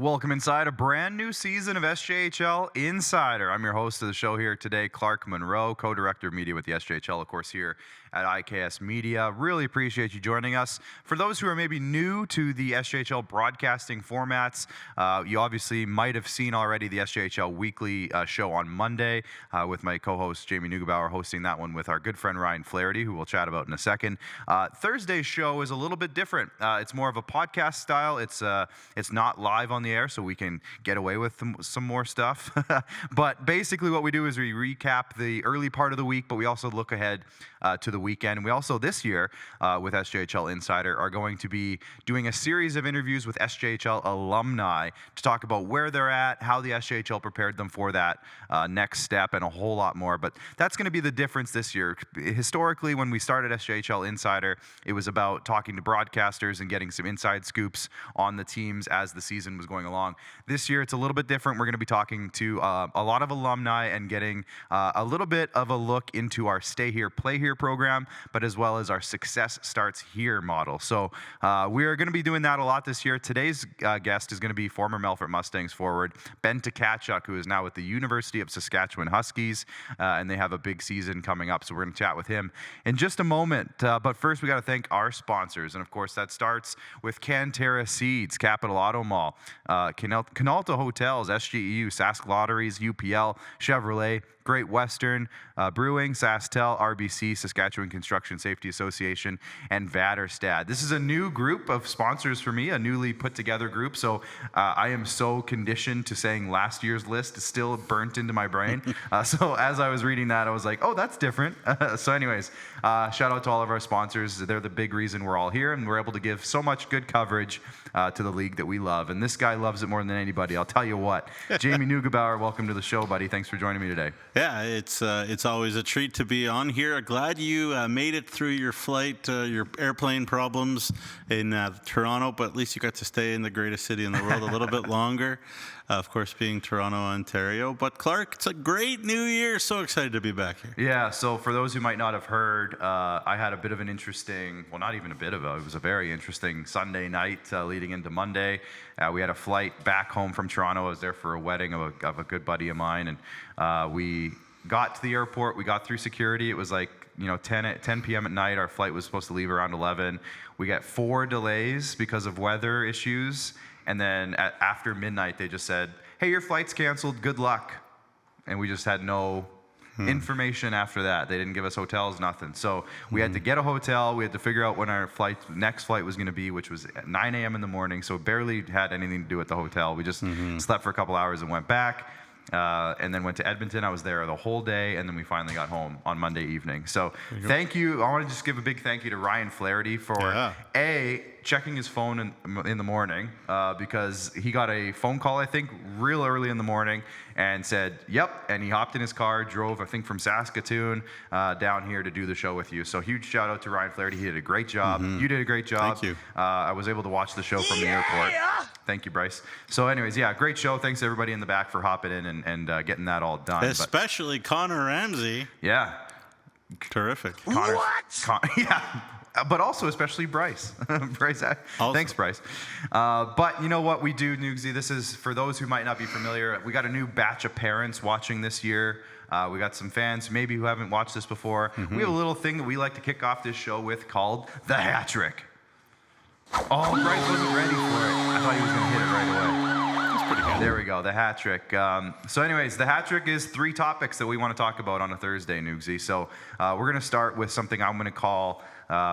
Welcome inside a brand new season of SJHL Insider. I'm your host of the show here today, Clark Munroe, co-director of media with the SJHL, of course, here at IKS Media. Really appreciate you joining us. For those who are maybe new to the SJHL broadcasting formats, you obviously might have seen already the SJHL weekly show on Monday with my co-host Jamie Neugebauer hosting that one with our good friend Ryan Flaherty, who we'll chat about in a second. Thursday's show is a little bit different. It's more of a podcast style. It's not live on the air, so we can get away with some more stuff. But basically what we do is we recap the early part of the week, but we also look ahead to the weekend. And we also, this year, with SJHL Insider, are going to be doing a series of interviews with SJHL alumni to talk about where they're at, how the SJHL prepared them for that next step, and a whole lot more. But that's going to be the difference this year. Historically, when we started SJHL Insider, it was about talking to broadcasters and getting some inside scoops on the teams as the season was going along. This year, it's a little bit different. We're going to be talking to a lot of alumni and getting a little bit of a look into our Stay Here, Play Here program, but as well as our Success Starts Here model. So we are going to be doing that a lot this year. Today's guest is going to be former Melfort Mustangs forward Ben Tkachuk, who is now with the University of Saskatchewan Huskies, and they have a big season coming up. So we're going to chat with him in just a moment. But first, we got to thank our sponsors, and of course, that starts with Canterra Seeds, Capital Auto Mall, Canalta Hotels, SGEU, Sask Lotteries, UPL, Chevrolet, Great Western Brewing, SaskTel, RBC, Saskatchewan Construction Safety Association, and Vaterstad. This is a new group of sponsors for me, a newly put together group, so I am so conditioned to saying last year's list is still burnt into my brain. So as I was reading that, I was like, oh, that's different. So anyways, shout out to all of our sponsors. They're the big reason we're all here, and we're able to give so much good coverage to the league that we love. And this guy loves it more than anybody, I'll tell you what. Jamie Neugebauer, welcome to the show, buddy. Thanks for joining me today. Yeah, it's always a treat to be on here. Glad you made it through your flight, your airplane problems in Toronto, but at least you got to stay in the greatest city in the world a little bit longer. Of course, being Toronto, Ontario. But Clark, it's a great new year. So excited to be back here. Yeah, so for those who might not have heard, I had a bit of an interesting, well, not even a bit of it was a very interesting Sunday night leading into Monday. We had a flight back home from Toronto. I was there for a wedding of a good buddy of mine, and we got to the airport. We got through security. It was like 10 p.m. at night. Our flight was supposed to leave around 11. We got 4 delays because of weather issues. And then after midnight, they just said, hey, your flight's canceled. Good luck. And we just had no information after that. They didn't give us hotels, nothing. So we had to get a hotel. We had to figure out when our next flight was going to be, which was at 9 a.m. in the morning. So barely had anything to do at the hotel. We just slept for a couple hours and went back. And then went to Edmonton. I was there the whole day, and then we finally got home on Monday evening. So thank you. I want to just give a big thank you to Ryan Flaherty for, checking his phone in the morning because he got a phone call, I think, real early in the morning and said, yep, and he hopped in his car, drove, I think, from Saskatoon down here to do the show with you. So huge shout out to Ryan Flaherty. He did a great job. You did a great job. Thank you. I was able to watch the show from the airport. Thank you, Bryce. So anyways, yeah, great show. Thanks to everybody in the back for hopping in and getting that all done. Especially Connor Ramsey. Yeah. Terrific. Yeah. But also especially Bryce. Bryce. Thanks, Bryce. But you know what we do, Nugsy? This is, for those who might not be familiar, we got a new batch of parents watching this year. We got some fans maybe who haven't watched this before. We have a little thing that we like to kick off this show with called the hat trick. Oh, Bryce wasn't ready for it. I thought he was going to hit it right away. That's pretty good. There we go, the hat trick. So anyways, the hat trick is 3 topics that we want to talk about on a Thursday, Nugsy. So we're going to start with something I'm going to call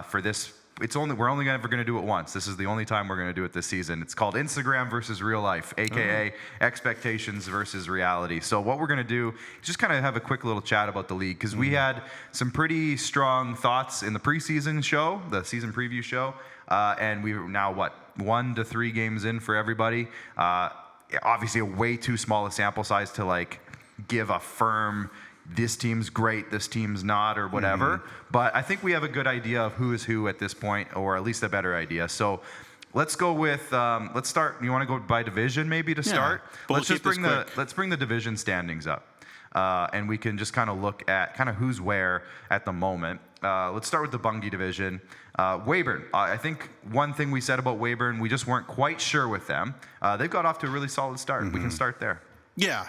for this. We're only ever going to do it once. This is the only time we're going to do it this season. It's called Instagram versus real life, aka expectations versus reality. So what we're going to do is just kind of have a quick little chat about the league, because we had some pretty strong thoughts in the preseason show, the season preview show, and we're now 1 to 3 games in for everybody. Obviously, a way too small a sample size to give a firm, this team's great, this team's not, or whatever. But I think we have a good idea of who is who at this point, or at least a better idea. So let's go with, let's start. You want to go by division maybe to start? We'll let's bring the division standings up. and we can just kind of look at kind of who's where at the moment. Let's start with the Bungee division. Weyburn, I think one thing we said about Weyburn, we just weren't quite sure with them. They've got off to a really solid start. We can start there. Yeah.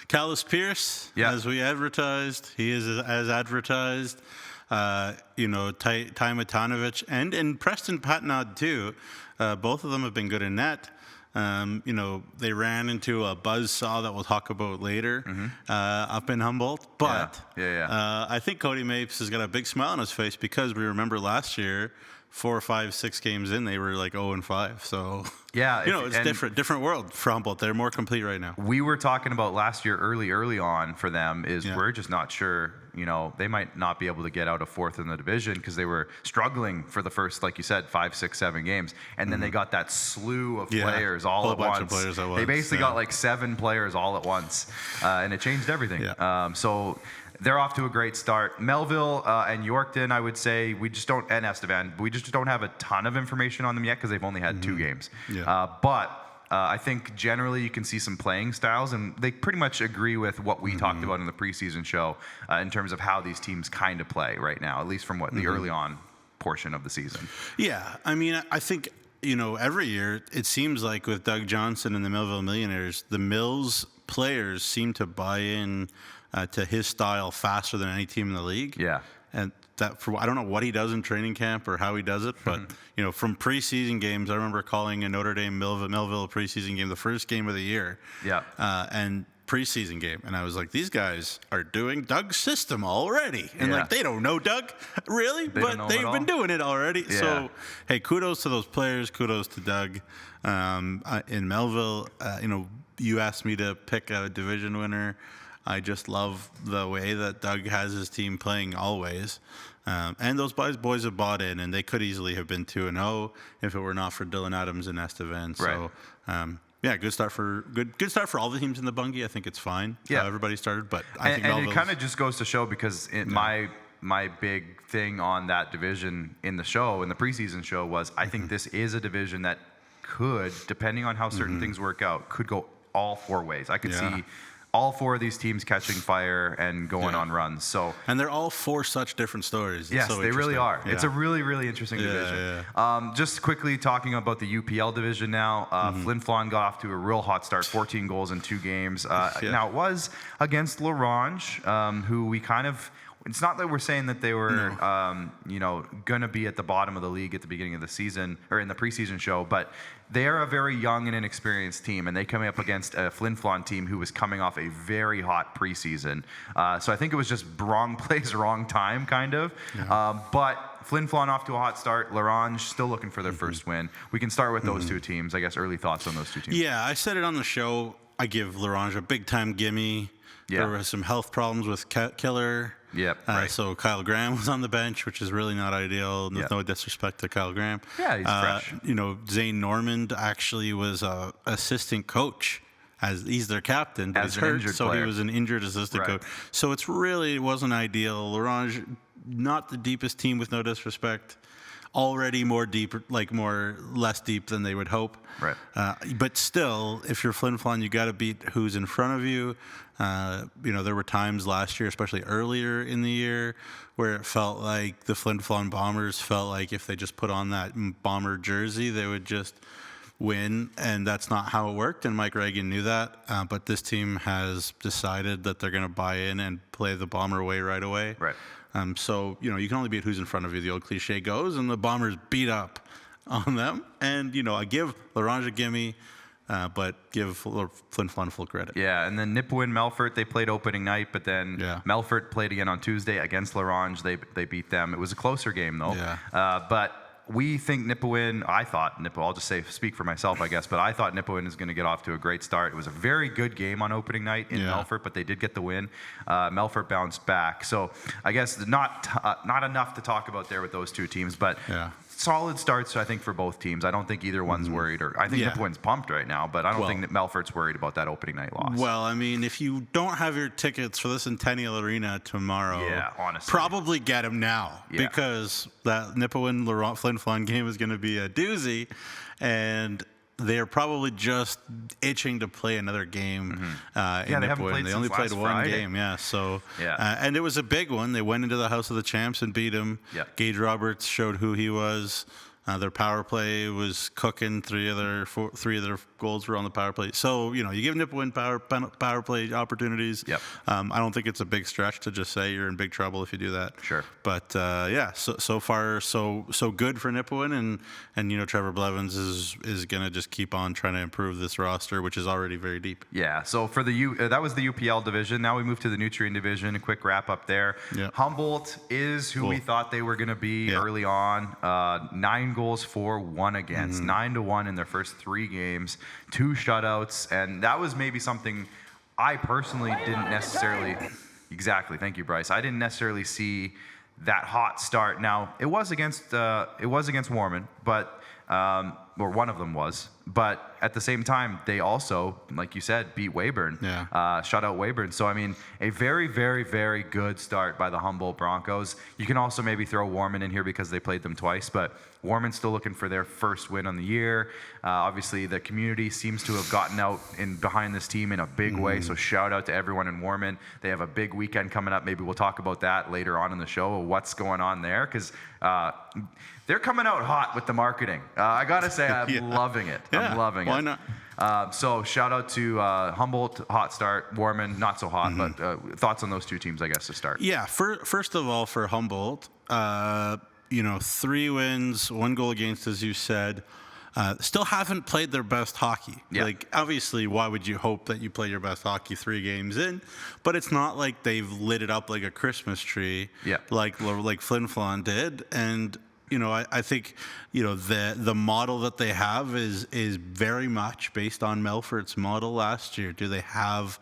Callis Pierce, as we advertised, he is as advertised. Ty Matanovic and Preston Patnod too. Both of them have been good in net. They ran into a buzzsaw that we'll talk about later up in Humboldt. But I think Cody Mapes has got a big smile on his face because we remember last year, 4, 5, 6 games in, they were like 0-5. So it's different world for Humboldt. They're more complete right now. We were talking about last year early on for them is we're just not sure. They might not be able to get out of 4th in the division because they were struggling for the first, like you said, 5, 6, 7 games. And then they got that slew of players all at once. They basically got like 7 players all at once. And it changed everything. So they're off to a great start. Melville and Yorkton, I would say, and Estevan, we just don't have a ton of information on them yet because they've only had 2 games. But I think generally you can see some playing styles, and they pretty much agree with what we talked about in the preseason show in terms of how these teams kind of play right now, at least from what the early on portion of the season. Yeah, I mean, I think, every year it seems like with Doug Johnson and the Millville Millionaires, the Mills players seem to buy in to his style faster than any team in the league. Yeah. And I don't know what he does in training camp or how he does it, but from preseason games, I remember calling a Notre Dame Melville preseason game, the first game of the year. Yeah. And preseason game, and I was like, these guys are doing Doug's system already, and they don't know Doug really, but they've been doing it already. Yeah. So hey, kudos to those players, kudos to Doug. In Melville, you asked me to pick a division winner. I just love the way that Doug has his team playing always. And those boys have bought in, and they could easily have been 2-0 if it were not for Dylan Adams and Estevan. So, good start for all the teams in the Bungee. I think it's fine. Yeah, everybody started, but I think it kind of just goes to show because my big thing on that division in the preseason show was I think this is a division that could, depending on how certain things work out, could go all 4 ways. I could see all 4 of these teams catching fire and going on runs. And they're all 4 such different stories. Yes, they really are. Yeah. It's a really, really interesting division. Just quickly talking about the UPL division now. Flin Flon got off to a real hot start, 14 goals in 2 games. Now, it was against La Ronge, who we kind of... It's not that we're saying that they were, going to be at the bottom of the league at the beginning of the season or in the preseason show, but they are a very young and inexperienced team, and they come up against a Flin Flon team who was coming off a very hot preseason. So I think it was just wrong place, wrong time, kind of. Yeah. But Flin Flon off to a hot start. La Ronge still looking for their first win. We can start with those 2 teams. I guess early thoughts on those 2 teams. Yeah, I said it on the show. I give La Ronge a big-time gimme. Yeah. There were some health problems with Killer. So Kyle Graham was on the bench, which is really not ideal. No disrespect to Kyle Graham. Yeah, he's fresh. Zane Normand actually was a assistant coach, as he's their captain, but he's hurt, so he was an injured assistant coach. So it wasn't ideal. La Ronge, not the deepest team with no disrespect. Already more less deep than they would hope. Right. But still, if you're Flin Flon, you got to beat who's in front of you. There were times last year, especially earlier in the year, where it felt like the Flin Flon Bombers felt like if they just put on that Bomber jersey, they would just win, and that's not how it worked, and Mike Reagan knew that. But this team has decided that they're going to buy in and play the Bomber way right away. Right. So, you can only beat who's in front of you, the old cliche goes, and the Bombers beat up on them. And, I give La Ronge a gimme, but give Flin Flon full credit. Yeah, and then Nipawin Melfort, they played opening night, but then Melfort played again on Tuesday against La Ronge. They beat them. It was a closer game, though. Yeah. But we think I'll just speak for myself, I guess, but I thought Nipawin is going to get off to a great start. It was a very good game on opening night in Melfort, but they did get the win. Melfort bounced back. So I guess not enough to talk about there with those 2 teams, but solid starts, I think, for both teams. I don't think either one's worried, or I think Nipawin's pumped right now, but I don't think that Melfort's worried about that opening night loss. Well, I mean, if you don't have your tickets for the Centennial Arena tomorrow, honestly, probably get them now because that Nipawin Flin Flon game is going to be a doozy, and they're probably just itching to play another game in they haven't Nipawin. played They only since played last one Friday. game, So Yeah. and it was a big one. They went into the House of the Champs and beat them. Yeah. Gage Roberts showed who he was. Their power play was cooking. Three of their goals were on the power play. So, you give Nipawin power play opportunities. Yep. I don't think it's a big stretch to just say you're in big trouble if you do that. Sure. But so far so good for Nipawin, and Trevor Blevins is going to just keep on trying to improve this roster, which is already very deep. Yeah, so for that was the UPL division. Now we move to the Nutrien division. A quick wrap up there. Yeah. Humboldt is who we thought they were going to be early on. 9 goals for, 1 against. 9-1 in their first 3 games. 2 shutouts, and that was maybe something I personally didn't necessarily. Exactly, thank you, Bryce. I didn't necessarily see that hot start. Now it was against Warman, but or one of them was. But at the same time, they also, like you said, beat Weyburn. Shut out Weyburn. So, I mean, a very, very, very good start by the Humboldt Broncos. You can also maybe throw Warman in here because they played them twice, but Warman's still looking for their first win on the year. Obviously, the community seems to have gotten out behind this team in a big way, so shout out to everyone in Warman. They have a big weekend coming up. Maybe we'll talk about that later on in the show, what's going on there, because they're coming out hot with the marketing. I got to say, I'm loving it. I'm loving it. Why not? So shout out to Humboldt, hot start. Warman, not so hot, but thoughts on those 2 teams, I guess, to start. Yeah, first of all, for Humboldt, 3 wins, 1 goal against, as you said. Still haven't played their best hockey. Yeah. Like, obviously, why would you hope that you play your best hockey 3 games in? But it's not like they've lit it up like a Christmas tree, like Flin Flon did. And I think the model that they have is very much based on Melfort's model last year. Do they have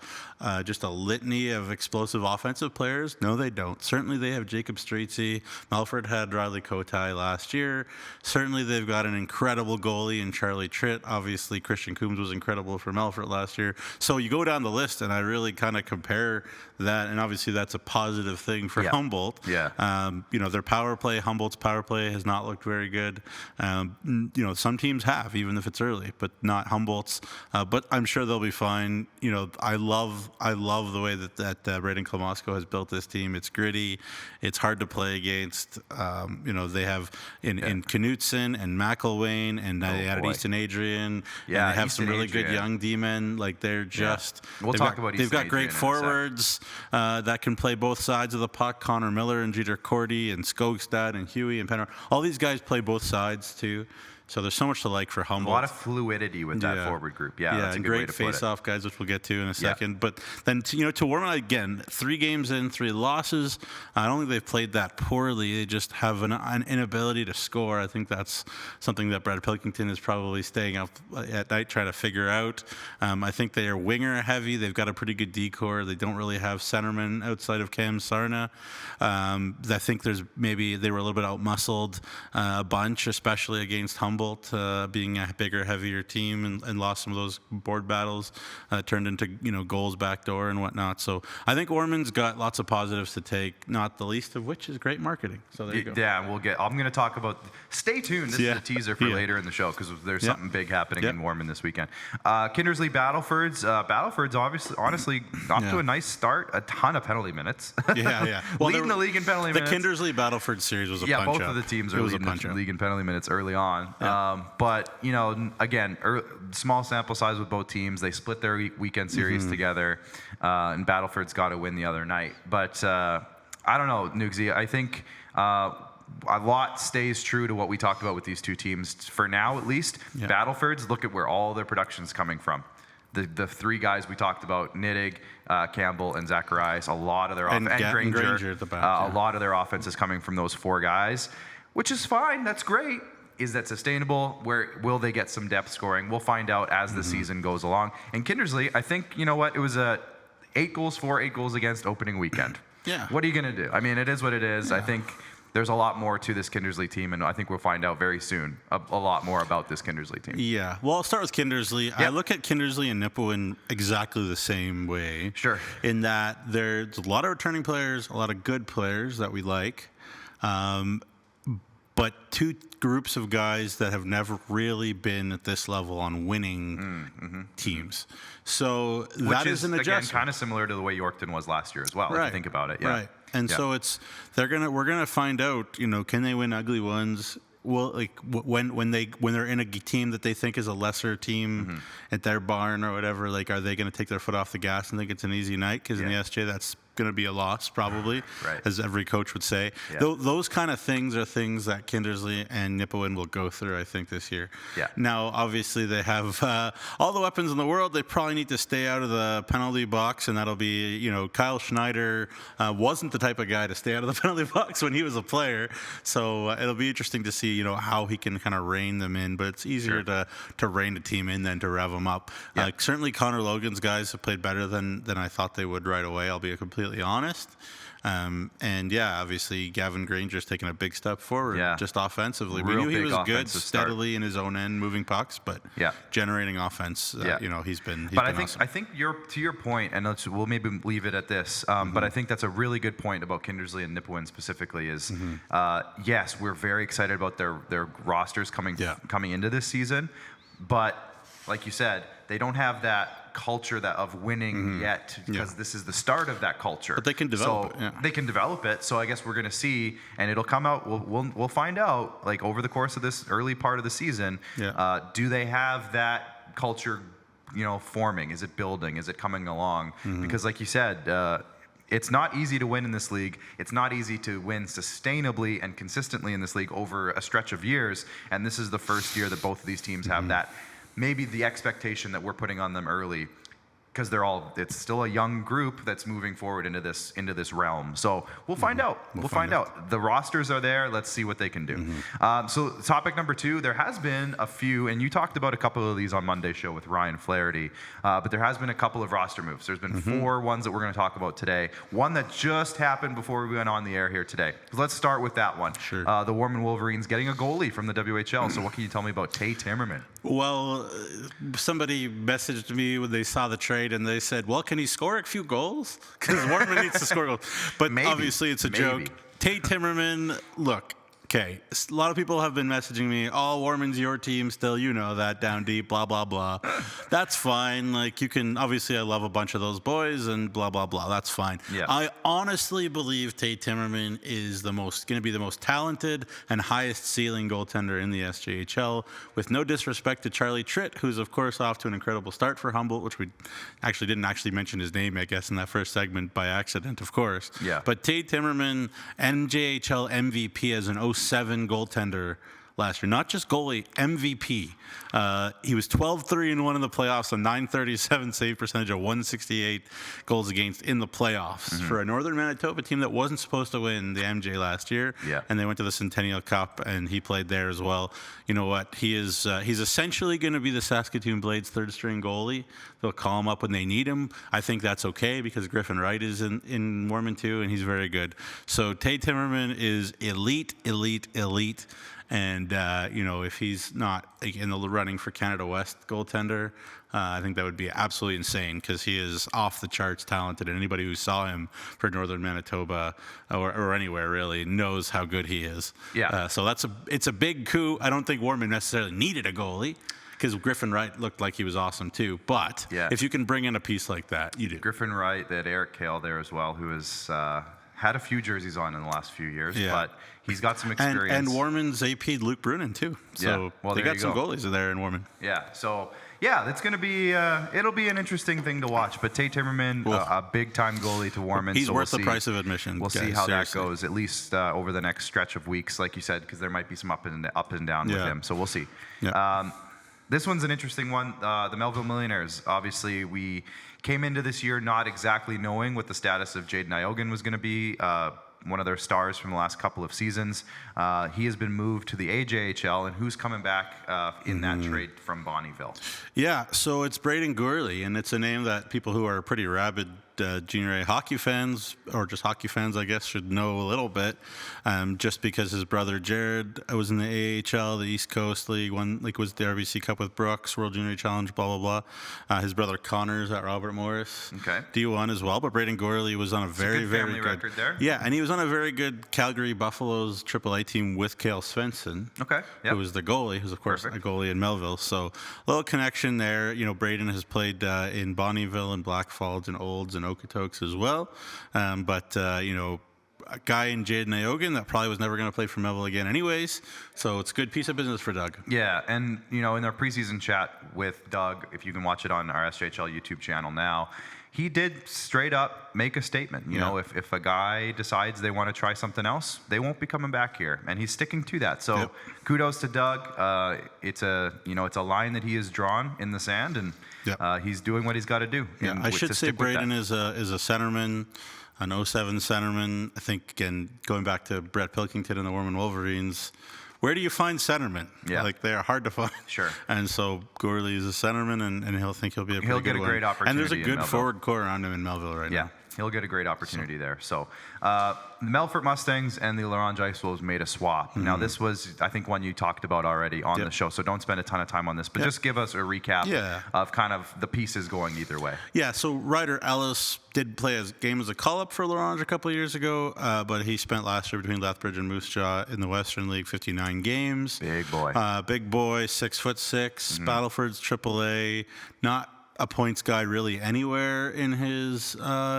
just a litany of explosive offensive players? No, they don't. Certainly they have Jacob Streetsy. Melfort had Riley Kotai last year. Certainly they've got an incredible goalie in Charlie Tritt. Obviously Christian Coombs was incredible for Melfort last year. So you go down the list, and I really kind of compare that, and obviously that's a positive thing for Humboldt. Their power play, Humboldt's power play has not looked very good. Some teams have, even if it's early, but not Humboldt's. But I'm sure they'll be fine. I love the way that Braden Klamosko has built this team. It's gritty. It's hard to play against. They have in Knutson and McElwain, and they added Easton Adrian. Yeah, and they have Easton some really Adrian. good young D-men. Like, they're just. We'll talk about Easton They've got great Adrian in a sec. forwards that can play both sides of the puck. Connor Miller and Jeter Cordy and Skogstad and Huey and Penrod. All these guys play both sides too. So there's so much to like for Humboldt. A lot of fluidity with that forward group. Yeah, that's a good way to put it. Great face-off guys, which we'll get to in a second. But then, to Warman, again, 3 games in, 3 losses. I don't think they've played that poorly. They just have an inability to score. I think that's something that Brad Pilkington is probably staying up at night trying to figure out. I think they are winger heavy. They've got a pretty good D-core. They don't really have centermen outside of Cam Sarna. I think they were a little bit out-muscled a bunch, especially against Humboldt. Being a bigger, heavier team, and lost some of those board battles, turned into goals backdoor and whatnot. So I think Orman's got lots of positives to take, not the least of which is great marketing. So there you go. Yeah, I'm going to talk about. Stay tuned. This is a teaser for later in the show, because there's something big happening in Warman this weekend. Kindersley Battlefords. Battlefords honestly off to a nice start. A ton of penalty minutes. Well, leading the league in penalty minutes. The Kindersley Battleford series was a punch-up. Yeah, both of the teams are leading the league in penalty minutes early on. But, again, small sample size with both teams. They split their weekend series together, and Battleford's got to win the other night. But I don't know, Nugsy. I think a lot stays true to what we talked about with these 2 teams. For now, at least, Battleford's, look at where all their production's coming from. The 3 guys we talked about, Nittig, Campbell, and Zacharias, a lot of their offense, and Granger at the back, a lot of their offense is coming from those 4 guys, which is fine. That's great. Is that sustainable? Where will they get some depth scoring? We'll find out as the season goes along. And Kindersley, I think, it was a 8 goals for, 8 goals against opening weekend. What are you going to do? I mean, it is what it is. I think there's a lot more to this Kindersley team, and I think we'll find out very soon a lot more about this Kindersley team. Yeah. Well, I'll start with Kindersley. I look at Kindersley and Nipawin exactly the same way. Sure. In that there's a lot of returning players, a lot of good players that we like. but two groups of guys that have never really been at this level on winning teams. So that is an adjustment. Again, kind of similar to the way Yorkton was last year as well, if you think about it. Yeah. Right. And so we're gonna find out, can they win ugly ones? Well, like when they're in a team that they think is a lesser team at their barn or whatever, like, are they going to take their foot off the gas and think it's an easy night? Because in the SJ, that's going to be a loss probably, as every coach would say. Those kind of things are things that Kindersley and Nipawin will go through, I think, this year. Now, obviously, they have all the weapons in the world. They probably need to stay out of the penalty box, and that'll be, Kyle Schneider wasn't the type of guy to stay out of the penalty box when he was a player. So it'll be interesting to see, how he can kind of rein them in. But it's easier to rein a team in than to rev them up. Certainly, Connor Logan's guys have played better than I thought they would right away. I'll be completely honest. Obviously Gavin Granger's taken a big step forward just offensively. We knew he was good steadily in his own end moving pucks, but generating offense, he's been awesome. I think to your point, and we'll maybe leave it at this, but I think that's a really good point about Kindersley and Nipawin specifically is, yes, we're very excited about their rosters coming into this season, but like you said, they don't have that culture of winning yet, because this is the start of that culture. But they can develop it. They can develop it. So I guess we're going to see, and it'll come out. We'll find out, like, over the course of this early part of the season. Do they have that culture, forming? Is it building? Is it coming along? Because, like you said, it's not easy to win in this league. It's not easy to win sustainably and consistently in this league over a stretch of years. And this is the first year that both of these teams have that. Maybe the expectation that we're putting on them early, because it's still a young group that's moving forward into this realm. So we'll find out. We'll find out. The rosters are there. Let's see what they can do. So topic number 2, there has been a few, and you talked about a couple of these on Monday's show with Ryan Flaherty, but there has been a couple of roster moves. There's been 4 ones that we're going to talk about today. One that just happened before we went on the air here today. Let's start with that one. Sure. The Warman Wolverines getting a goalie from the WHL. So what can you tell me about Tay Timmerman? Well, somebody messaged me when they saw the trade, and they said, well, can he score a few goals? Because Warman needs to score goals. But obviously it's a joke. Tate Timmerman, look, okay, a lot of people have been messaging me, oh, Warman's your team still, that down deep, blah, blah, blah. That's fine. Like, you can, obviously I love a bunch of those boys and blah, blah, blah. That's fine. I honestly believe Tate Timmerman is going to be the most talented and highest ceiling goaltender in the SJHL, with no disrespect to Charlie Tritt, who's of course off to an incredible start for Humboldt, which we didn't mention his name, I guess, in that first segment by accident, of course. But Tate Timmerman, NJHL MVP as an 07 goaltender last year, not just goalie, MVP. He was 12-3-1 in the playoffs, a .937 save percentage, a .168 goals against in the playoffs for a Northern Manitoba team that wasn't supposed to win the MJ last year. And they went to the Centennial Cup, and he played there as well. You know what? He's essentially going to be the Saskatoon Blades' third-string goalie. They'll call him up when they need him. I think that's okay, because Griffin Wright is in Mormon too, and he's very good. So Tate Timmerman is elite. And, if he's not in the running for Canada West goaltender, I think that would be absolutely insane, because he is off the charts talented. And anybody who saw him for Northern Manitoba or anywhere really knows how good he is. So it's a big coup. I don't think Warman necessarily needed a goalie, because Griffin Wright looked like he was awesome too. But if you can bring in a piece like that, you do. Griffin Wright, they had Eric Kale there as well, who has had a few jerseys on in the last few years, but he's got some experience. And Warman's AP'd Luke Brunin too. So they got some goalies there in Warman. So it's going to be it'll be an interesting thing to watch. But Tate Timmerman, a big-time goalie to Warman. He's worth the price of admission. We'll see how that goes, at least over the next stretch of weeks, like you said, because there might be some up and down with him. So we'll see. This one's an interesting one. The Melville Millionaires. Obviously, we came into this year not exactly knowing what the status of Jaden Iogan was going to be, one of their stars from the last couple of seasons. He has been moved to the AJHL, and who's coming back in that trade from Bonnyville? So it's Braden Gourley, and it's a name that people who are pretty rabid junior A hockey fans, or just hockey fans, I guess, should know a little bit, just because his brother Jared was in the AHL, the East Coast League, was the RBC Cup with Brooks, World Junior Challenge, blah, blah, blah. His brother Connor's at Robert Morris, D1 as well, but Braden Gorley was on a very good record there. Yeah, and he was on a very good Calgary Buffaloes AAA team with Cale Svensson, who was the goalie, who's, of course, a goalie in Melville. So a little connection there. Braden has played in Bonnyville and Blackfalds and Olds and Okotoks as well. But a guy in Jamie Neugebauer that probably was never going to play for Melville again anyways. So it's a good piece of business for Doug. Yeah, and, in our preseason chat with Doug, if you can watch it on our SJHL YouTube channel now, he did straight up make a statement. If a guy decides they want to try something else, they won't be coming back here, and he's sticking to that. So kudos to Doug. It's a line that he has drawn in the sand, and he's doing what he's got to do. Yeah, I should say Braden is a centerman, an 07 centerman. I think, again, going back to Brett Pilkington and the Warman Wolverines, where do you find centermen? Yeah. They are hard to find. Sure. And so Gorley is a centerman, and he'll be a pretty good one. He'll get a great opportunity. And there's a good forward core around him in Melville right now. Yeah, he'll get a great opportunity there. So the Melfort Mustangs and the L'Orange Ice Wolves made a swap. Now, this was, I think, one you talked about already on the show, so don't spend a ton of time on this, but just give us a recap of kind of the pieces going either way. Yeah, so Ryder Ellis did play a game as a call-up for L'Orange a couple of years ago, but he spent last year between Lethbridge and Moose Jaw in the Western League 59 games. Big boy. 6'6", Battleford's AAA, not a points guy really anywhere in his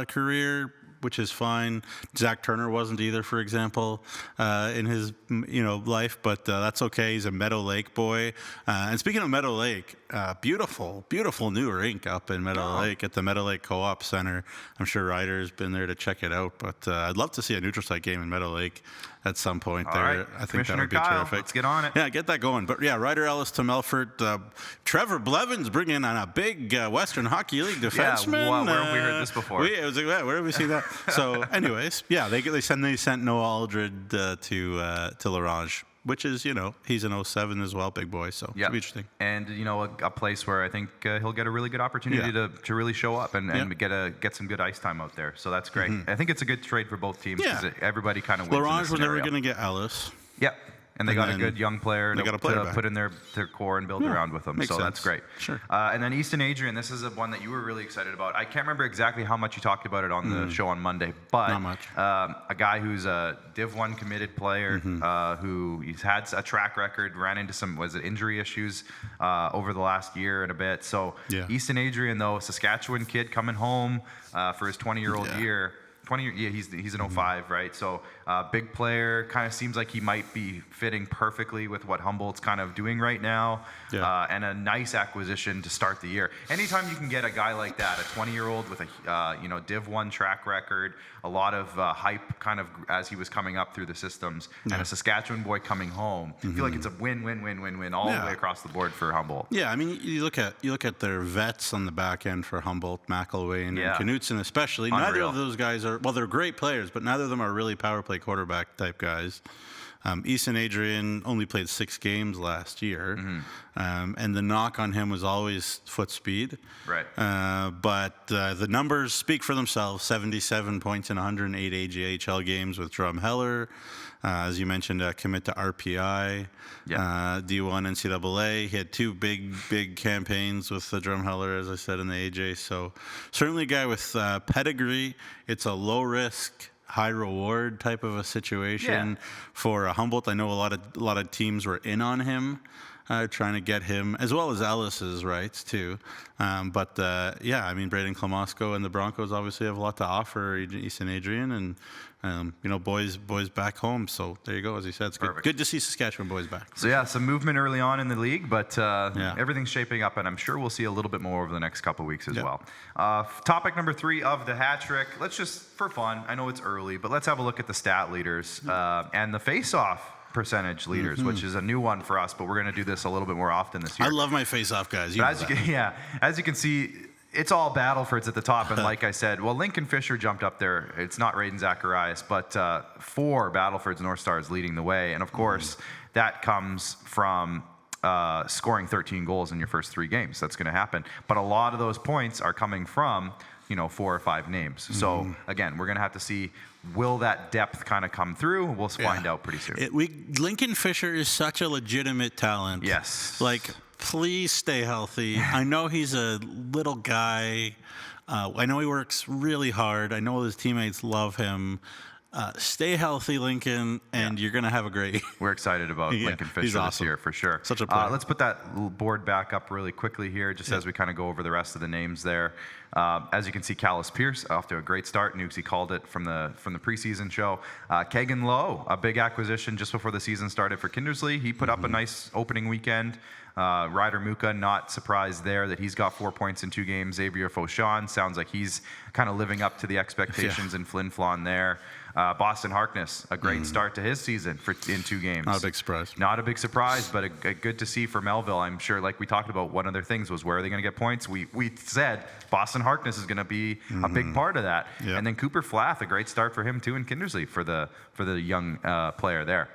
career, which is fine. Zach Turner wasn't either, for example, in his life, but that's okay. He's a Meadow Lake boy. And speaking of Meadow Lake, beautiful new rink up in Meadow Lake at the Meadow Lake Co-op Center. I'm sure Ryder's been there to check it out, but I'd love to see a neutral site game in Meadow Lake at some point there. Right. I think that would be Kyle, terrific. Let's get on it. Yeah, get that going. But yeah, Ryder Ellis to Melfort. Trevor Blevins bringing on a big Western Hockey League defenseman. Yeah, where have we heard this before? It was like, where have we seen that? So, anyways, yeah, they sent Noah Aldred to L'Orange, which is, he's an 07 as well, big boy, so it'll be interesting. And, a place where I think he'll get a really good opportunity to really show up and get some good ice time out there. So that's great. I think it's a good trade for both teams because everybody kind of wins. L'Orange was never going to get Ellis. Yep. And they got a good young player to put in their core and build around with them. So sense. That's great. Sure. And then Easton Adrian, this is one that you were really excited about. I can't remember exactly how much you talked about it on the show on Monday, but not much. A guy who's a Div 1 committed player who he's had a track record, ran into some injury issues over the last year and a bit. So Easton Adrian, though, Saskatchewan kid coming home for his 20-year-old year. He's an 05, right? So big player, kind of seems like he might be fitting perfectly with what Humboldt's kind of doing right now, and a nice acquisition to start the year. Anytime you can get a guy like that, a 20-year-old with a Div 1 track record, a lot of hype kind of as he was coming up through the systems, and a Saskatchewan boy coming home, I feel like it's a win all the way across the board for Humboldt. Yeah, I mean, you look at their vets on the back end for Humboldt, McElwain and Knutson especially. Unreal. Neither of those guys are, well, they're great players, but neither of them are really power play quarterback type guys. Easton Adrian only played 6 games last year, and the knock on him was always foot speed. Right. But the numbers speak for themselves. 77 points in 108 AJHL games with Drumheller. As you mentioned, commit to RPI, D1 NCAA. He had 2 big campaigns with the Drumheller, as I said, in the AJ. So certainly a guy with pedigree. It's a low risk, high reward type of a situation for Humboldt. I know a lot of teams were in on him, trying to get him, as well as Ellis's rights too. But I mean, Braden Klamosko and the Broncos obviously have a lot to offer Easton Adrian, and boys back home. So there you go. As he said, it's good to see Saskatchewan boys back. So some movement early on in the league, but everything's shaping up, and I'm sure we'll see a little bit more over the next couple weeks as well. Topic number 3 of the hat trick. Let's just, for fun, I know it's early, but let's have a look at the stat leaders and the face-off percentage leaders, which is a new one for us, but we're going to do this a little bit more often this year. I love my face-off guys. As you can see, it's all Battleford's at the top, and like I said, Lincoln Fisher jumped up there. It's not Raiden Zacharias, but 4 Battleford's North Stars leading the way, and of course, that comes from scoring 13 goals in your first 3 games. That's going to happen. But a lot of those points are coming from, 4 or 5 names. So again, we're going to have to see, will that depth kind of come through? We'll find out pretty soon. Lincoln Fisher is such a legitimate talent. Yes. Like, please stay healthy. I know he's a little guy. I know he works really hard. I know his teammates love him. Stay healthy, Lincoln, and you're going to have a great... We're excited about Lincoln Fisher this year, for sure. Such a player. Let's put that board back up really quickly here, just as we kind of go over the rest of the names there. As you can see, Callis Pierce off to a great start. Nukesy called it from the preseason show. Kagan Lowe, a big acquisition just before the season started for Kindersley. He put up a nice opening weekend. Ryder Muka, not surprised there that he's got 4 points in 2 games. Xavier Fauchon, sounds like he's kind of living up to the expectations in Flin Flon there. Boston Harkness, a great start to his season in 2 games. Not a big surprise. Not a big surprise, but a good to see for Melville. I'm sure, like we talked about, one of their things was where are they going to get points? We said Boston Harkness is going to be a big part of that. Yep. And then Cooper Flath, a great start for him too in Kindersley for the young player there.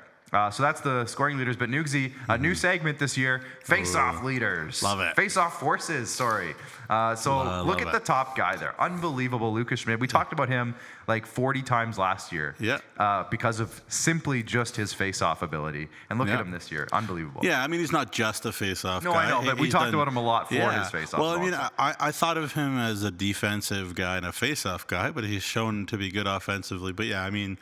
So that's the scoring leaders. But Nugsy, a new segment this year, face-off leaders. Love it. Face-off forces, sorry. Look at the top guy there. Unbelievable, Lucas Schmidt. We talked about him like 40 times last year because of simply just his face-off ability. And look at him this year. Unbelievable. Yeah, I mean, he's not just a face-off guy. No, I know, but we talked about him a lot for his face-off. Well, I mean, I thought of him as a defensive guy and a face-off guy, but he's shown to be good offensively. But yeah, I mean...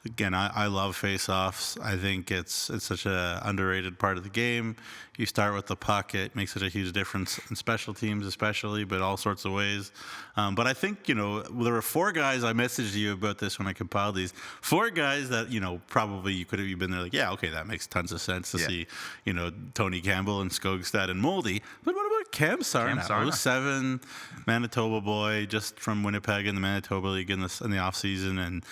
Again, I love face-offs. I think it's such an underrated part of the game. You start with the puck. It makes such a huge difference in special teams especially, but all sorts of ways. But I think, there were 4 guys, I messaged you about this when I compiled these, 4 guys that, probably you could have been there like, yeah, okay, that makes tons of sense to see, Tony Campbell and Skogstad and Moldy. But what about Cam Sarna? 07 Manitoba boy, just from Winnipeg in the Manitoba League in the offseason, and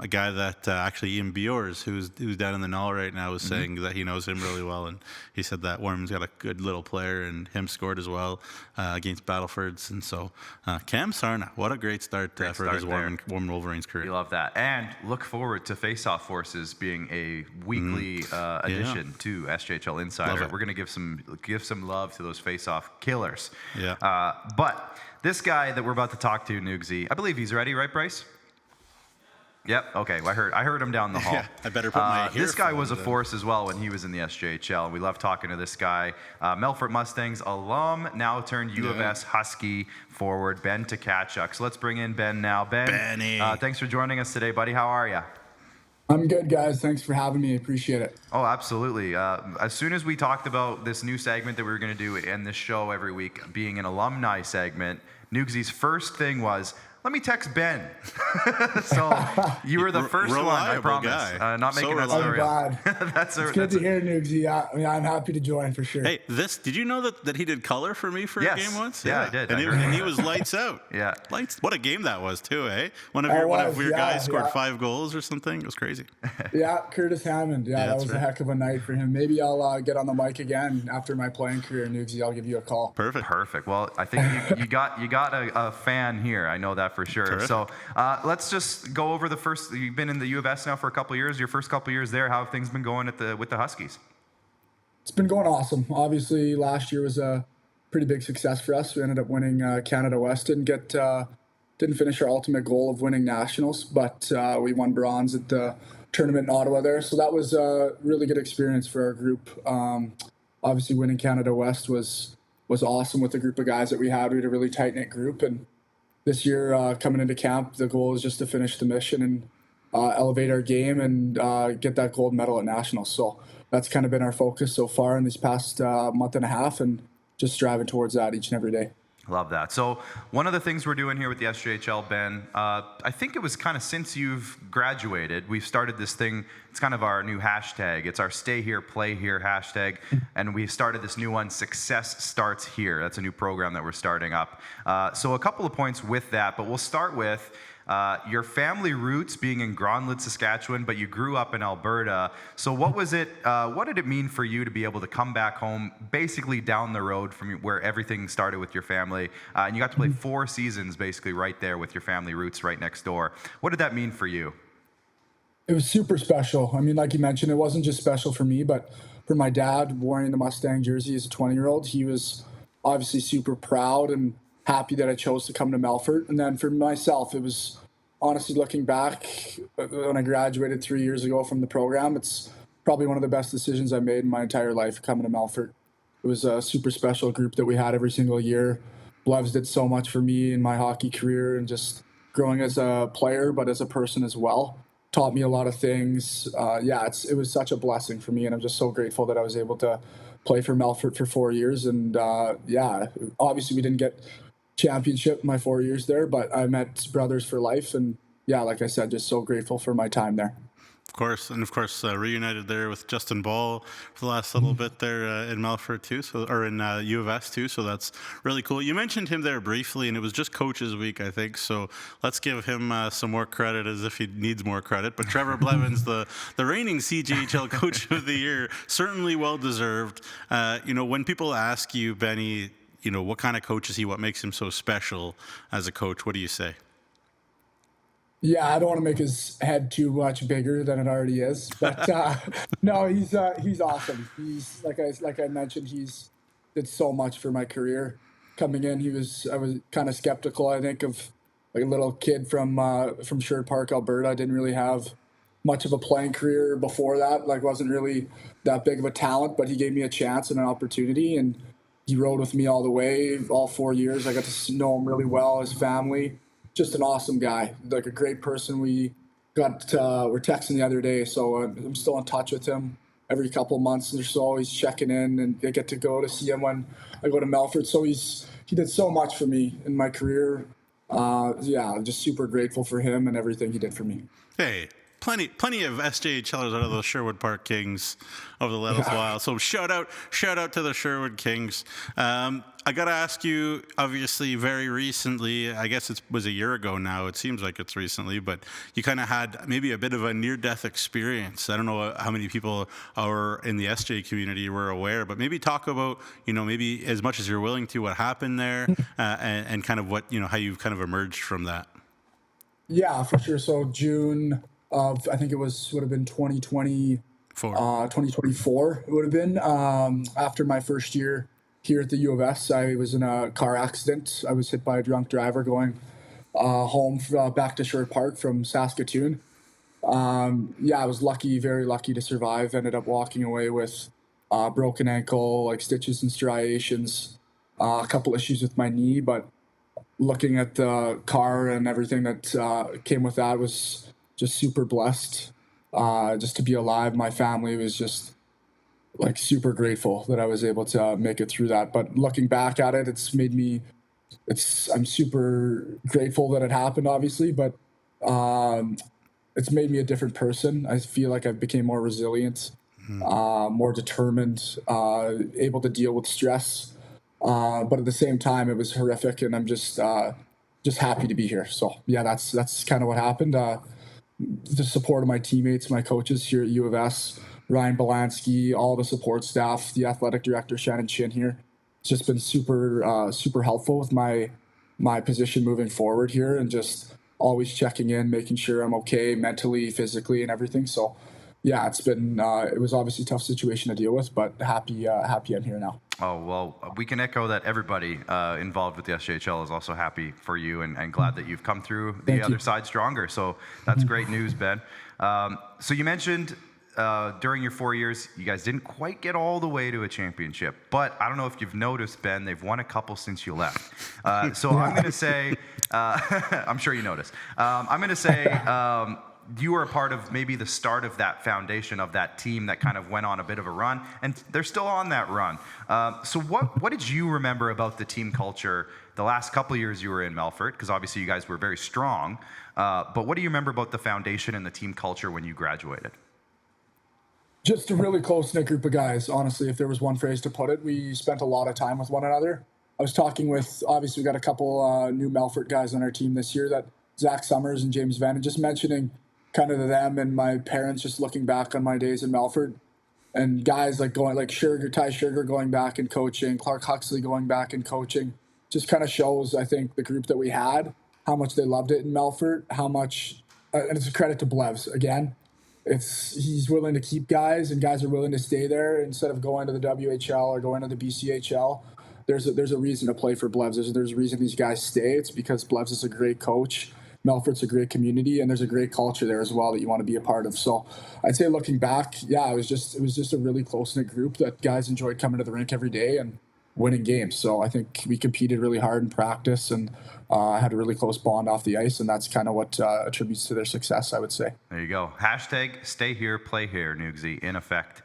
a guy that actually Ian Biors, who's down in the Null right now, was saying that he knows him really well, and he said that Worm's got a good little player, and him scored as well against Battlefords, and so Cam Sarna, what a great start for his Warm Wolverines career. We love that, and look forward to Face-Off Forces being a weekly addition to SJHL Insider. We're going to give some love to those Face-Off killers. Yeah. But this guy that we're about to talk to, Nugsy, I believe he's ready, right, Bryce? Yep. Okay. Well, I heard him down the hall. I better put my This guy was a force as well when he was in the SJHL. We love talking to this guy. Melfort Mustangs alum, now turned U of S Husky forward, Ben Tkachuk. So let's bring in Ben now. Benny. Thanks for joining us today, buddy. How are you? I'm good, guys. Thanks for having me. Appreciate it. Oh, absolutely. As soon as we talked about this new segment that we were going to do in this show every week being an alumni segment, Nugsy's first thing was, let me text Ben. So you were the first one, I promise. Not making that story up. It's good to hear, Nugsy. I'm happy to join for sure. Hey, did you know that he did color for me for a game once? Yeah, I did. And he was lights out. Yeah. What a game that was too, eh? One of your guys scored 5 goals or something. It was crazy. Yeah, Curtis Hammond. Yeah, that was a heck of a night for him. Maybe I'll get on the mic again after my playing career, Nugsy. I'll give you a call. Perfect. Well, I think you got a fan here. I know that for sure. Terrific. So let's just go over the first. You've been in the U of S now for a couple of years. Your first couple of years there, how have things been going with the Huskies? It's been going awesome. Obviously, last year was a pretty big success for us. We ended up winning Canada West. Didn't finish our ultimate goal of winning nationals, but we won bronze at the tournament in Ottawa there. So that was a really good experience for our group. Obviously, winning Canada West was awesome with the group of guys that we had. We had a really tight-knit group, and this year, coming into camp, the goal is just to finish the mission and elevate our game and get that gold medal at nationals. So that's kind of been our focus so far in these past month and a half, and just striving towards that each and every day. Love that. So one of the things we're doing here with the SJHL, Ben, I think it was kind of since you've graduated, we've started this thing. It's kind of our new hashtag. It's our Stay Here, Play Here hashtag. And we've started this new one, Success Starts Here. That's a new program that we're starting up. So a couple of points with that, but we'll start with your family roots being in Gronlid, Saskatchewan, but you grew up in Alberta. So what was it? What did it mean for you to be able to come back home, basically down the road from where everything started with your family, and you got to play 4 seasons basically right there with your family roots right next door? What did that mean for you? It was super special. I mean, like you mentioned, it wasn't just special for me, but for my dad wearing the Mustang jersey as a 20-year-old. He was obviously super proud and happy that I chose to come to Melfort. And then for myself, it was honestly, looking back, when I graduated 3 years ago from the program, it's probably one of the best decisions I made in my entire life coming to Melfort. It was a super special group that we had every single year. Blevs did so much for me in my hockey career and just growing as a player, but as a person as well. Taught me a lot of things. It was such a blessing for me, and I'm just so grateful that I was able to play for Melfort for 4 years. And obviously we didn't get championship in my 4 years there, but I met brothers for life. And yeah, like I said, just so grateful for my time there. Of course, reunited there with Justin Ball for the last little bit there in Melfort too, in U of S too. So that's really cool. You mentioned him there briefly, and it was just Coaches Week, I think. So let's give him some more credit, as if he needs more credit. But Trevor Blevins, the reigning CJHL Coach of the Year, certainly well deserved. When people ask you, Benny, what kind of coach is he? What makes him so special as a coach? What do you say? Yeah, I don't want to make his head too much bigger than it already is, but no, he's awesome. He's like I mentioned, he's did so much for my career. Coming in, I was kind of skeptical. I think of like a little kid from Sherwood Park, Alberta. I didn't really have much of a playing career before that. Like, wasn't really that big of a talent, but he gave me a chance and an opportunity, and he rode with me all the way, all 4 years. I got to know him really well, his family. Just an awesome guy, like a great person. We're texting the other day, so I'm still in touch with him every couple of months. And they're still always checking in, and I get to go to see him when I go to Melfort. So he did so much for me in my career. I'm just super grateful for him and everything he did for me. Hey, plenty of SJHLers out of those Sherwood Park Kings over the last while. So shout out to the Sherwood Kings. I got to ask you, obviously, very recently, I guess it was a year ago now. It seems like it's recently, but you kind of had maybe a bit of a near-death experience. I don't know how many people are in the SJ community were aware, but maybe talk about, maybe as much as you're willing to, what happened there and kind of what, how you've kind of emerged from that. Yeah, for sure. So June of, I think it would have been 2024, it would have been, after my first year here at the U of S, I was in a car accident. I was hit by a drunk driver going home back to Sherwood Park from Saskatoon. I was very lucky to survive. Ended up walking away with broken ankle, like stitches and striations, a couple issues with my knee. But looking at the car and everything that came with that, was just super blessed. Just to be alive. My family was just like super grateful that I was able to make it through that. But looking back at it, I'm super grateful that it happened, obviously, but it's made me a different person. I feel like I've became more resilient, more determined, able to deal with stress. But at the same time, it was horrific, and I'm just happy to be here. So yeah, that's kind of what happened. The support of my teammates, my coaches here at U of S, Ryan Belansky, all the support staff, the athletic director, Shannon Chin here. It's just been super helpful with my position moving forward here, and just always checking in, making sure I'm okay mentally, physically, and everything. So yeah, it was obviously a tough situation to deal with, but happy I'm here now. Oh, well, we can echo that everybody involved with the SJHL is also happy for you and glad that you've come through the other side stronger. So that's great news, Ben. So you mentioned during your 4 years, you guys didn't quite get all the way to a championship. But I don't know if you've noticed, Ben, they've won a couple since you left. I'm going to say, I'm sure you noticed. I'm going to say you were a part of maybe the start of that foundation of that team that kind of went on a bit of a run, and they're still on that run. So what did you remember about the team culture the last couple of years you were in Melfort? Because obviously you guys were very strong. But what do you remember about the foundation and the team culture when you graduated? Just a really close-knit group of guys, honestly. If there was one phrase to put it, we spent a lot of time with one another. I was talking with, obviously, we got a couple new Melfort guys on our team this year, that Zach Summers and James Van, and just mentioning kind of them and my parents, just looking back on my days in Melfort, and guys like Ty Sugar going back and coaching, Clark Huxley going back and coaching, just kind of shows, I think, the group that we had, how much they loved it in Melfort, how much, and it's a credit to Blevs, again. he's willing to keep guys, and guys are willing to stay there instead of going to the WHL or going to the BCHL. There's a reason to play for Blevs. There's a reason these guys stay. It's because Blevs is a great coach. Melfort's a great community, and there's a great culture there as well that you want to be a part of. So I'd say looking back, yeah, it was just a really close-knit group that guys enjoyed coming to the rink every day and winning games. So I think we competed really hard in practice and had a really close bond off the ice, and that's kind of what attributes to their success, I would say. There you go. Hashtag stay here, play here, Nugsy, in effect.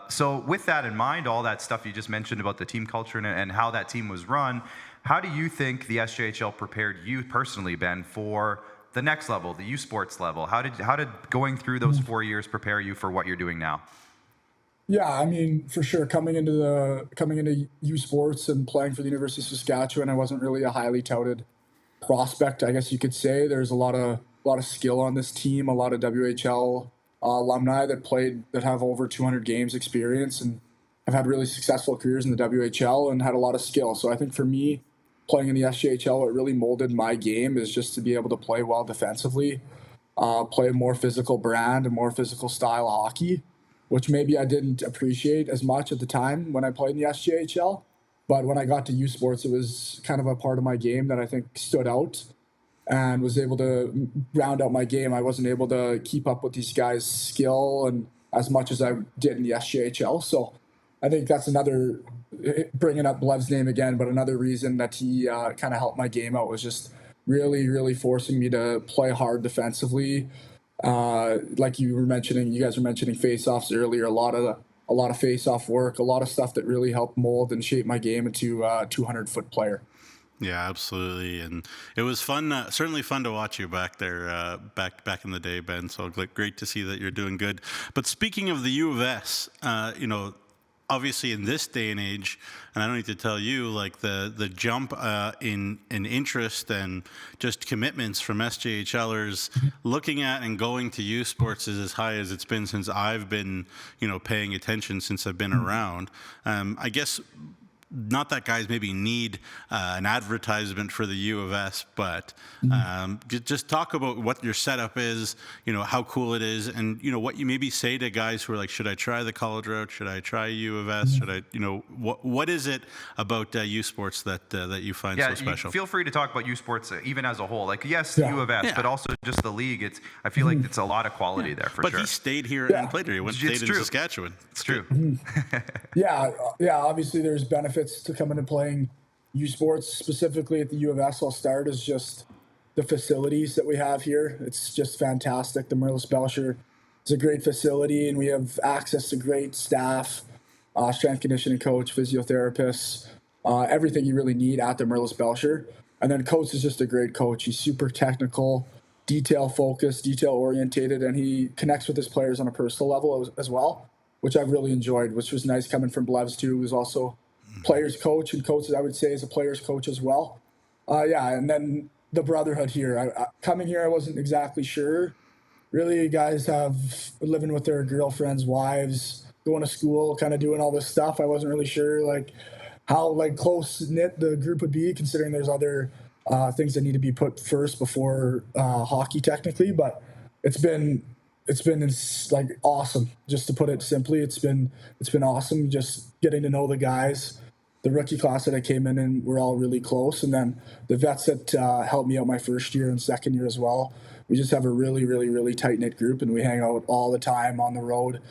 So with that in mind, all that stuff you just mentioned about the team culture and how that team was run, how do you think the SJHL prepared you personally, Ben, for the next level, the U Sports level? How did going through those 4 years prepare you for what you're doing now? Yeah, I mean, for sure, coming into U Sports and playing for the University of Saskatchewan, I wasn't really a highly touted prospect, I guess you could say. There's a lot of skill on this team, a lot of WHL alumni that have over 200 games experience and have had really successful careers in the WHL and had a lot of skill. So I think for me, playing in the SJHL, what really molded my game is just to be able to play well defensively, play a more physical brand, a more physical style of hockey, which maybe I didn't appreciate as much at the time when I played in the SJHL. But when I got to U Sports, it was kind of a part of my game that I think stood out and was able to round out my game. I wasn't able to keep up with these guys' skill and as much as I did in the SJHL. So I think that's another, bringing up Blev's name again, but another reason that he kind of helped my game out was just really, really forcing me to play hard defensively. Like you guys were mentioning face-offs earlier, a lot of face-off work, a lot of stuff that really helped mold and shape my game into a 200-foot player. Yeah, absolutely, and it was fun. Certainly fun to watch you back there, back in the day, Ben. So great to see that you're doing good. But speaking of the U of S, obviously in this day and age, and I don't need to tell you, like the jump in interest and just commitments from SJHLers looking at and going to U Sports is as high as it's been since I've been, paying attention since I've been around. I guess. Not that guys maybe need an advertisement for the U of S, but just talk about what your setup is, how cool it is, and, what you maybe say to guys who are like, should I try the college route? Should I try U of S? Should I, what is it about U Sports that you find so special? Feel free to talk about U Sports even as a whole. Like, yes, U of S, but also just the league. I feel like it's a lot of quality there for sure. But he stayed here and played here. He stayed in Saskatchewan. It's true. Yeah, obviously there's benefits to coming and playing U Sports, specifically at the U of S. I'll start is just the facilities that we have here. It's just fantastic. The Merlis Belcher is a great facility, and we have access to great staff, strength conditioning coach, physiotherapists, everything you really need at the Merlis Belcher. And then coach is just a great coach. He's super technical, detail focused, detail orientated, and he connects with his players on a personal level as well, which I've really enjoyed, which was nice coming from Blevs too, who's also players coach, and coaches I would say is a players coach as well. And then the brotherhood here. Coming here, I wasn't exactly sure. Really, guys have living with their girlfriends, wives, going to school, kind of doing all this stuff. I wasn't really sure how close knit the group would be, considering there's other things that need to be put first before hockey, technically. But it's been awesome. Just to put it simply, it's been awesome just getting to know the guys. The rookie class that I came in and we're all really close, and then the vets that helped me out my first year and second year as well. We just have a really, really, really tight knit group, and we hang out all the time on the road.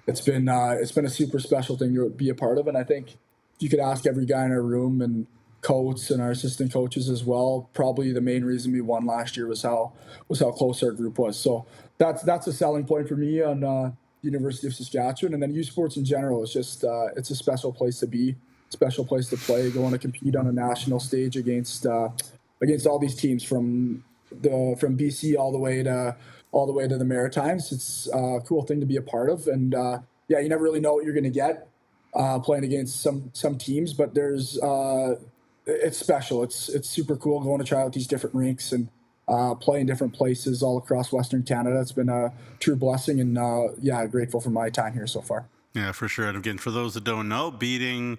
It's been a super special thing to be a part of, and I think if you could ask every guy in our room and coach and our assistant coaches as well, probably the main reason we won last year was how close our group was. So that's a selling point for me on University of Saskatchewan, and then U Sports in general is just it's a special place to be, special place to play, going to compete on a national stage against all these teams from BC all the way to the Maritimes. It's a cool thing to be a part of, and you never really know what you're going to get playing against some teams, but there's it's special. It's super cool going to try out these different rinks and play in different places all across Western Canada. It's been a true blessing, and grateful for my time here so far. Yeah, for sure. And again, for those that don't know, beating,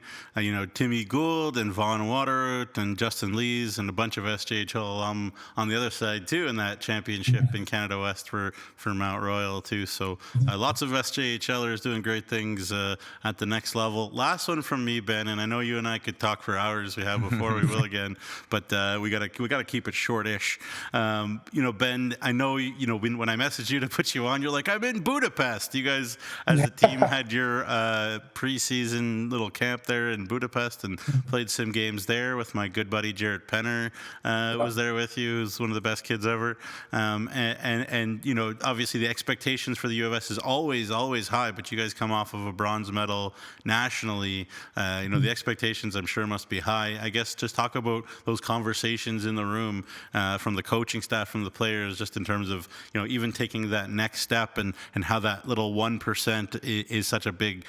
Timmy Gould and Vaughn Waterroot and Justin Lees and a bunch of SJHL alum on the other side too in that championship in Canada West for Mount Royal too. So lots of SJHLers doing great things at the next level. Last one from me, Ben, and I know you and I could talk for hours. We have before, we will again, but we gotta keep it shortish. Ben, I know when I messaged you to put you on, you're like, I'm in Budapest. You guys, as a team, had your preseason little camp there in Budapest and played some games there with my good buddy Jarrett Penner. Was there with you. Who's one of the best kids ever. And obviously the expectations for the U of S is always high, but you guys come off of a bronze medal nationally. The expectations I'm sure must be high. I guess just talk about those conversations in the room from the coaching staff, from the players, just in terms of even taking that next step and how that little 1% is such a big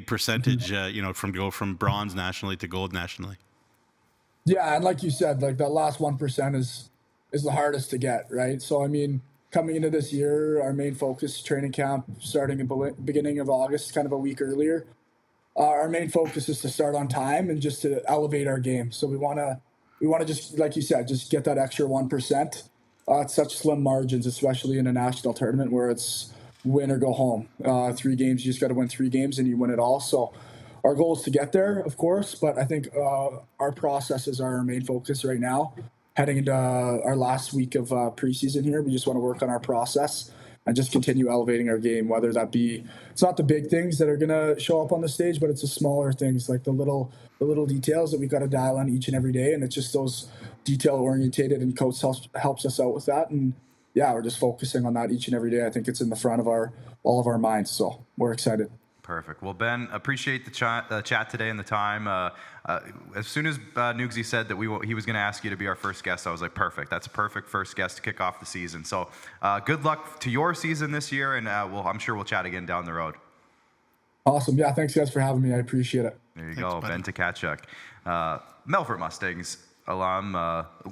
percentage, from bronze nationally to gold nationally. Yeah, and like you said, like that last 1% is the hardest to get, right? So I mean, coming into this year, our main focus, training camp starting in beginning of August, kind of a week earlier. Our main focus is to start on time and just to elevate our game. So we want to just, like you said, just get that extra 1%. It's such slim margins, especially in a national tournament where it's win or go home. 3 games, you just got to win 3 games and you win it all. So our goal is to get there, of course, but I think our processes are our main focus right now. Heading into our last week of preseason here, we just want to work on our process and just continue elevating our game, whether that be, it's not the big things that are going to show up on the stage, but it's the smaller things, like the little details that we've got to dial on each and every day. And it's just those detail-orientated, and coach helps us out with that. And yeah, we're just focusing on that each and every day. I think it's in the front of all of our minds, so we're excited. Perfect. Well, Ben, appreciate the chat today and the time. As soon as Nugsy said that he was going to ask you to be our first guest, I was like, perfect. That's a perfect first guest to kick off the season. So good luck to your season this year, and I'm sure we'll chat again down the road. Awesome. Yeah, thanks, guys, for having me. I appreciate it. There you go, Ben Tkachuk. Melfort Mustangs alum.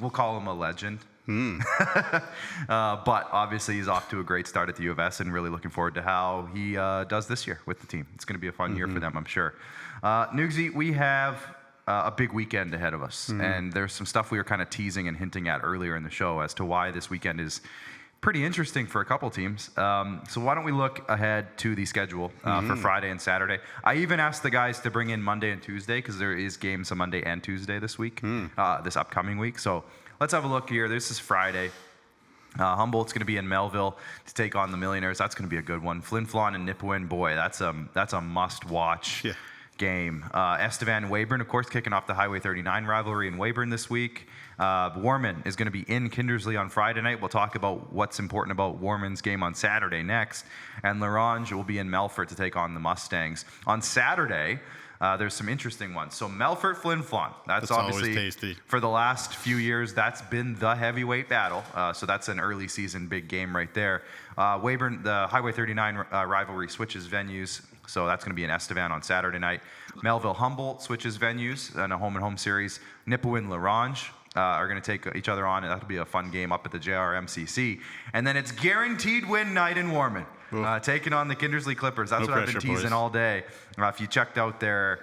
We'll call him a legend. But obviously he's off to a great start at the U of S, and really looking forward to how he does this year with the team. It's going to be a fun year for them, I'm sure. Nugsy, we have a big weekend ahead of us, and there's some stuff we were kind of teasing and hinting at earlier in the show as to why this weekend is pretty interesting for a couple teams. So why don't we look ahead to the schedule for Friday and Saturday. I even asked the guys to bring in Monday and Tuesday, because there is games on Monday and Tuesday this week, this upcoming week. So let's have a look here. This is Friday. Humboldt's going to be in Melville to take on the Millionaires. That's going to be a good one. Flin Flon and Nipawin, boy, that's a must-watch game. Estevan and Weyburn, of course, kicking off the Highway 39 rivalry in Weyburn this week. Warman is going to be in Kindersley on Friday night. We'll talk about what's important about Warman's game on Saturday next. And Larange will be in Melfort to take on the Mustangs. On Saturday, there's some interesting ones. So Melfort, Flin Flon. That's obviously, tasty. For the last few years, that's been the heavyweight battle. So that's an early season big game right there. Weyburn, the Highway 39 rivalry switches venues. So that's going to be in Estevan on Saturday night. Melville Humboldt switches venues in a home-and-home series. Nipawin Larange are going to take each other on, and that'll be a fun game up at the JRMCC. And then it's guaranteed win night in Warman, taking on the Kindersley Clippers. That's what I've been teasing all day. If you checked out their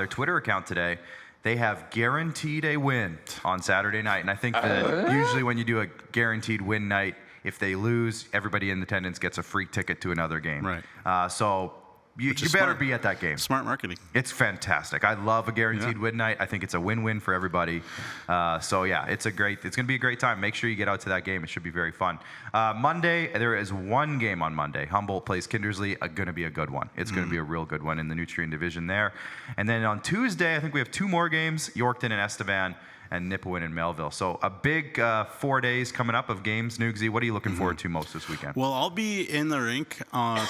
Twitter account today, they have guaranteed a win on Saturday night. And I think that usually when you do a guaranteed win night, if they lose, everybody in attendance gets a free ticket to another game. Right. So you better be at that game. Smart marketing. It's fantastic. I love a guaranteed win night. I think it's a win-win for everybody. So yeah, it's going to be a great time. Make sure you get out to that game. It should be very fun. Monday, there is one game on Monday. Humboldt plays Kindersley. Going to be a good one. It's going to be a real good one in the Nutrien division there. And then on Tuesday, I think we have 2 more games: Yorkton and Estevan, and Nipawin and Melville. So a big 4 days coming up of games. Nugsy, what are you looking forward to most this weekend? Well, I'll be in the rink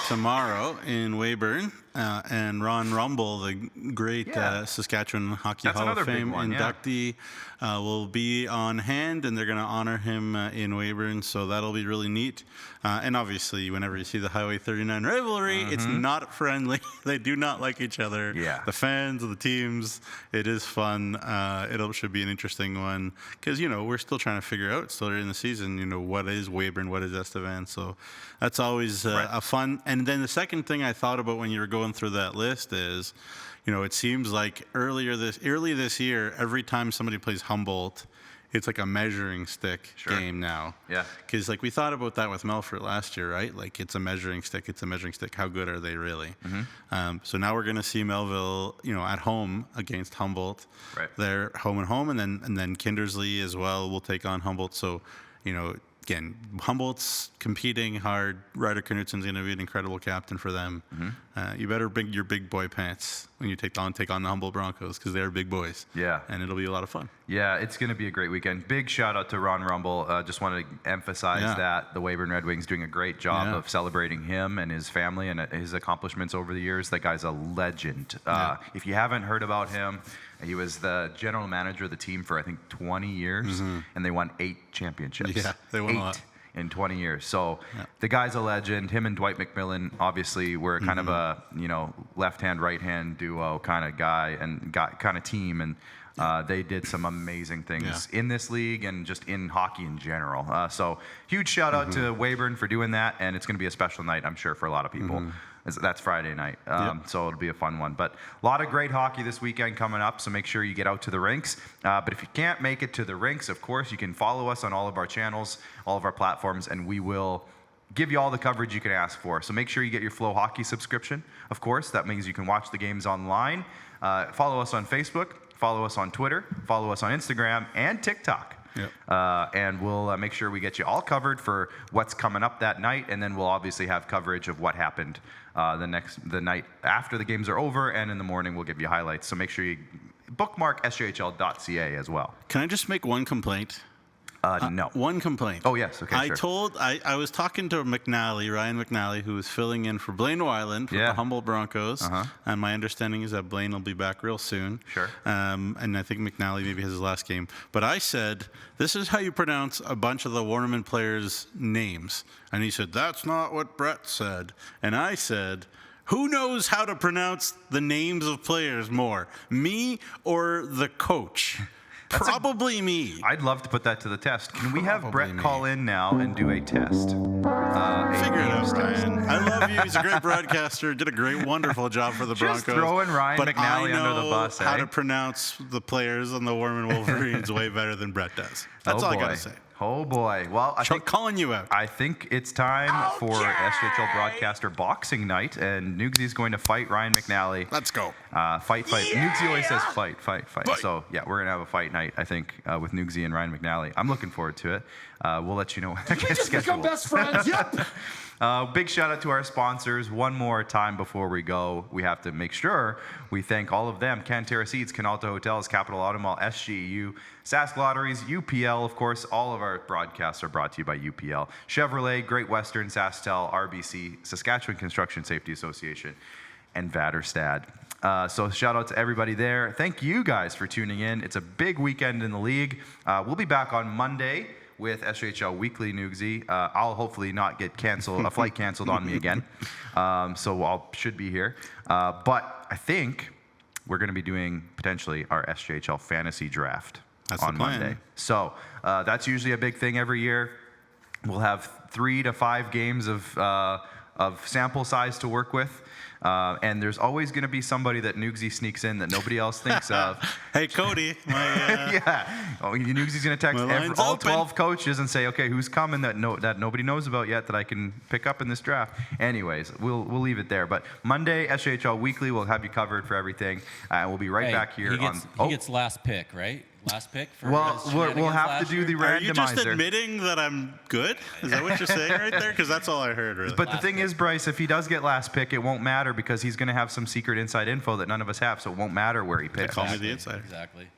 tomorrow in Weyburn, and Ron Rumble, the great Saskatchewan Hockey Hall of Fame inductee, will be on hand, and they're going to honor him in Weyburn, so that'll be really neat. And obviously, whenever you see the Highway 39 rivalry, it's not friendly. They do not like each other. Yeah. The fans, the teams, it is fun. It should be an interesting one, because, we're still trying to figure out, still in the season, what is Weyburn, what is Estevan, so that's always a fun. And then the second thing I thought about when you were going going through that list is, it seems like early this year, every time somebody plays Humboldt, it's like a measuring stick game now. Yeah. Because we thought about that with Melfort last year, right? It's a measuring stick. It's a measuring stick. How good are they really? Mm-hmm. So now we're going to see Melville, at home against Humboldt. Right. They're home and home, and then Kindersley as well will take on Humboldt. So, again, Humboldt's competing hard. Ryder Knutsen's going to be an incredible captain for them. You better bring your big boy pants when you take on the Humboldt Broncos, because they're big boys. Yeah. And it'll be a lot of fun. Yeah, it's going to be a great weekend. Big shout out to Ron Rumble. Just wanted to emphasize that the Weyburn Red Wings doing a great job of celebrating him and his family and his accomplishments over the years. That guy's a legend. If you haven't heard about him, he was the general manager of the team for, I think, 20 years, and they won 8 championships. Yeah, they won 8 a lot. in 20 years. So the guy's a legend. Him and Dwight McMillan obviously were kind of a left-hand, right-hand duo kind of guy and kind of team, and they did some amazing things in this league and just in hockey in general. So huge shout out to Weyburn for doing that, and it's going to be a special night, I'm sure, for a lot of people. That's Friday night, so it'll be a fun one. But a lot of great hockey this weekend coming up, so make sure you get out to the rinks. But if you can't make it to the rinks, of course, you can follow us on all of our channels, all of our platforms, and we will give you all the coverage you can ask for. So make sure you get your Flow Hockey subscription, of course. That means you can watch the games online. Follow us on Facebook, follow us on Twitter, follow us on Instagram and TikTok. And we'll make sure we get you all covered for what's coming up that night, and then we'll obviously have coverage of what happened the night after the games are over, and in the morning we'll give you highlights. So make sure you bookmark sjhl.ca as well. Can I just make one complaint? No. One complaint. Oh, yes. Okay, sure. I was talking to Ryan McNally, who was filling in for Blaine Weiland for the Humboldt Broncos. And my understanding is that Blaine will be back real soon. Sure. And I think McNally maybe has his last game. But I said, this is how you pronounce a bunch of the Warnerman players' names. And he said, that's not what Brett said. And I said, who knows how to pronounce the names of players more, me or the coach? Probably me. I'd love to put that to the test. Can we have Brett call in now and do a test? Figure it out, Ryan. I love you. He's a great broadcaster. Did a great, wonderful job for the Broncos. Just throwing Ryan McNally under the bus. How to pronounce the players on the Warman Wolverines way better than Brett does. That's all I got to say. Oh boy. Well, calling you out. I think it's time for SJHL broadcaster boxing night, and Nugsie's going to fight Ryan McNally. Let's go. Fight. Nugsy always says fight. So yeah, we're gonna have a fight night, I think, with Nugsy and Ryan McNally. I'm looking forward to it. We'll let you know when it gets scheduled. Become best friends. Yep. Big shout out to our sponsors. One more time before we go, we have to make sure we thank all of them. Cantera Seats, Canalta Hotels, Capital Auto Mall, SGEU, Sask Lotteries, UPL, of course. All of our broadcasts are brought to you by UPL. Chevrolet, Great Western, SaskTel, RBC, Saskatchewan Construction Safety Association, and Vaterstad. So shout out to everybody there. Thank you guys for tuning in. It's a big weekend in the league. We'll be back on Monday with SJHL Weekly Nugsy. I'll hopefully not get a flight canceled on me again. So I should be here. But I think we're going to be doing potentially our SJHL Fantasy Draft on Monday. So that's usually a big thing every year. We'll have 3 to 5 games of sample size to work with. And there's always going to be somebody that Nugsy sneaks in that nobody else thinks of. Hey, Cody. Nuggsy's going to text all 12 coaches and say, okay, who's coming that nobody knows about yet that I can pick up in this draft? Anyways, we'll leave it there. But Monday, SJHL Weekly, we'll have you covered for everything. We'll be right back here. He gets last pick, right? Last pick? We'll have to do the randomizer. Are you just admitting that I'm good? Is that what you're saying right there? Because that's all I heard, really. But the thing is, Bryce, if he does get last pick, it won't matter because he's going to have some secret inside info that none of us have, so it won't matter where he picks. Call me the insider. Exactly.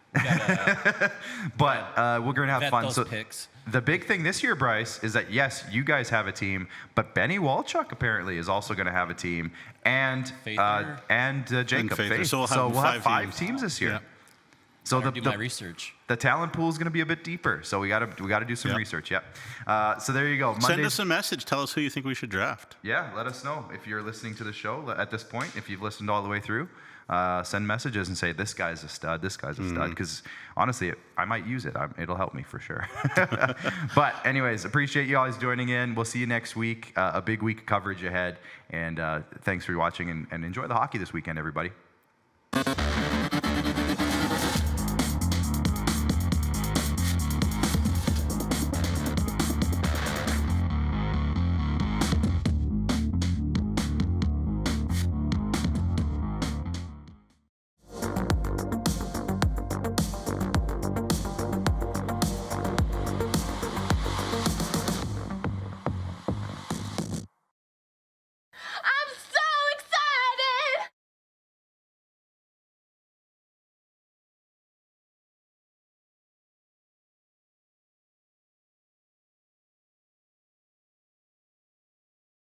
But we're going to have fun. Those picks. The big thing this year, Bryce, is that, yes, you guys have a team, but Benny Walchuk apparently is also going to have a team, and Jacob Faith. So we'll have 5 teams this year. Yeah. So my research. The talent pool is going to be a bit deeper, so we got to do some research. Yeah. So there you go. Send us a message. Tell us who you think we should draft. Yeah, let us know if you're listening to the show at this point. If you've listened all the way through, send messages and say, this guy's a stud, this guy's a stud. Because honestly, I might use it. It'll help me for sure. But anyways, appreciate you guys joining in. We'll see you next week. A big week of coverage ahead. And thanks for watching, and enjoy the hockey this weekend, everybody.